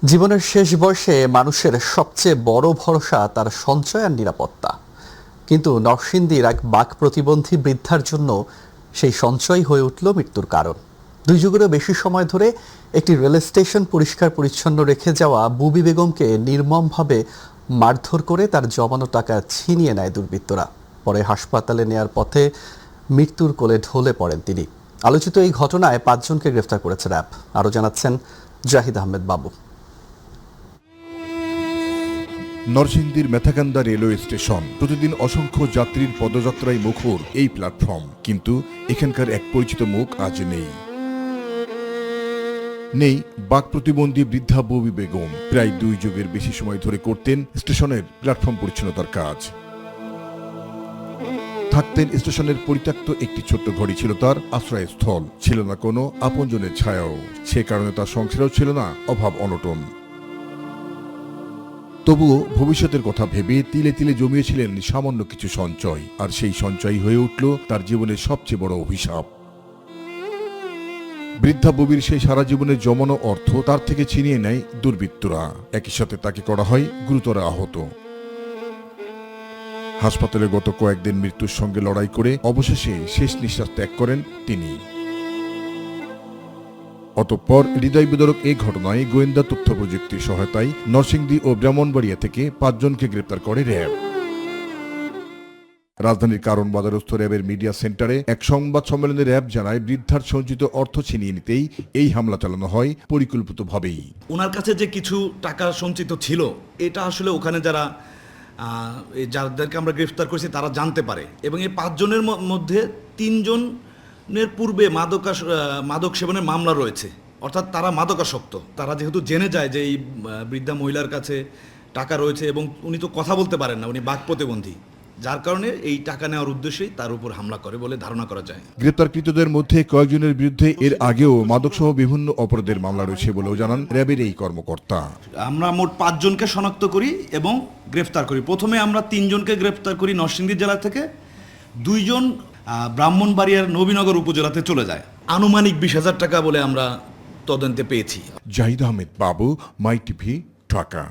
জীবনের শেষ বয়সে মানুষের সবচেয়ে বড় ভরসা তার সঞ্চয় আর নিরাপত্তা। কিন্তু নরসিংদীর এক বাক প্রতিবন্ধী বৃদ্ধার জন্য সেই সঞ্চয় হয়ে উঠল মৃত্যুর কারণ। 2 যুগেরও বেশি সময় ধরে একটি রেল স্টেশন পরিষ্কার পরিচ্ছন্ন রেখে যাওয়া বুবি বেগমকে নির্মমভাবে মারধর করে তার জমানো টাকা ছিনিয়ে নেয় দুর্বৃত্তরা। পরে হাসপাতালে নেয়ার পথে মৃত্যুর কোলে ঢলে পড়েন তিনি। আলোচিত এই ঘটনায় 5 জনকে গ্রেফতার করেছে র্যাব। আরও জানাচ্ছেন জাহিদ আহমেদ বাবু। নরসিংদীর মেথাকান্দা রেলওয়ে স্টেশন প্রতিদিন অসংখ্য যাত্রীর পদযাত্রায় মুখর এই প্ল্যাটফর্ম, কিন্তু এখানকার এক পরিচিত মুখ আজ নেই বাক প্রতিবন্ধী বৃদ্ধা বুবি বেগম। প্রায় 2 যুগের বেশি সময় ধরে করতেন স্টেশনের প্ল্যাটফর্ম পরিচ্ছন্নতার কাজ। থাকতেন স্টেশনের পরিত্যক্ত একটি ছোট্ট ঘড়ি ছিল তার আশ্রয়স্থল, ছিল না কোনো আপনজনের ছায়াও। সে কারণে তার সংসারেও ছিল না অভাব অনটন। তবুও ভবিষ্যতের কথা ভেবে তিলে তিলে জমিয়েছিলেন সামান্য কিছু সঞ্চয়, আর সেই সঞ্চয় হয়ে উঠল তার জীবনের সবচেয়ে বড় অভিশাপ। বৃদ্ধা বুবির সেই সারা জীবনের জমানো অর্থ তার থেকে ছিনিয়ে নেয় দুর্বৃত্তরা। একই সাথে তাকে করা হয় গুরুতর আহত। হাসপাতালে গত কয়েকদিন মৃত্যুর সঙ্গে লড়াই করে অবশেষে শেষ নিঃশ্বাস ত্যাগ করেন তিনি। অতঃপর হৃদয় বিদারক এই ঘটনায় গোয়েন্দা তথ্য প্রযুক্তির সহায়তায় নরসিংদী ও ব্রাহ্মণবাড়িয়া থেকে 5 জনকে গ্রেপ্তার করে র্যাব। রাজধানীর কারণ বাজারস্থ র্যাবের মিডিয়া সেন্টারে এক সংবাদ সম্মেলনে র্যাব জানায়, বৃদ্ধার সঞ্চিত অর্থ ছিনিয়ে নিতেই এই হামলা চালানো হয় পরিকল্পিতভাবেই। ওনার কাছে যে কিছু টাকা সঞ্চিত ছিল, এটা আসলে ওখানে যাদেরকে আমরা গ্রেফতার করেছি তারা জানতে পারে, এবং এই 5 জনের মধ্যে 3 জনের পূর্বে মাদক সেবনের মামলা রয়েছে, অর্থাৎ তারা মাদকাসক্ত। তারা যেহেতু জেনে যায় যে এই বৃদ্ধা মহিলার কাছে টাকা রয়েছে এবং উনি তো কথা বলতে পারেন না, উনি বাক প্রতিবন্ধী, যার কারণে এই টাকা নেওয়ার উদ্দেশ্যেই তার উপর হামলা করে বলে ধারণা করা যায়। গ্রেপ্তারকৃতদের মধ্যে কয়েকজনের বিরুদ্ধে এর আগেও মাদকসহ বিভিন্ন অপরাধের মামলা রয়েছে বলেও জানান র্যাবের এই কর্মকর্তা। আমরা মোট 5 জনকে শনাক্ত করি এবং গ্রেফতার করি। প্রথমে আমরা 3 জনকে গ্রেফতার করি নরসিংদী জেলা থেকে, 2 জন ব্রাহ্মণবাড়িয়ার নবীনগর উপজেলাতে চলে যায়। আনুমানিক 20,000 টাকা বলে আমরা তদন্তে পেয়েছি। জাহিদ আহমেদ বাবু, মাই টিভি, ঢাকা।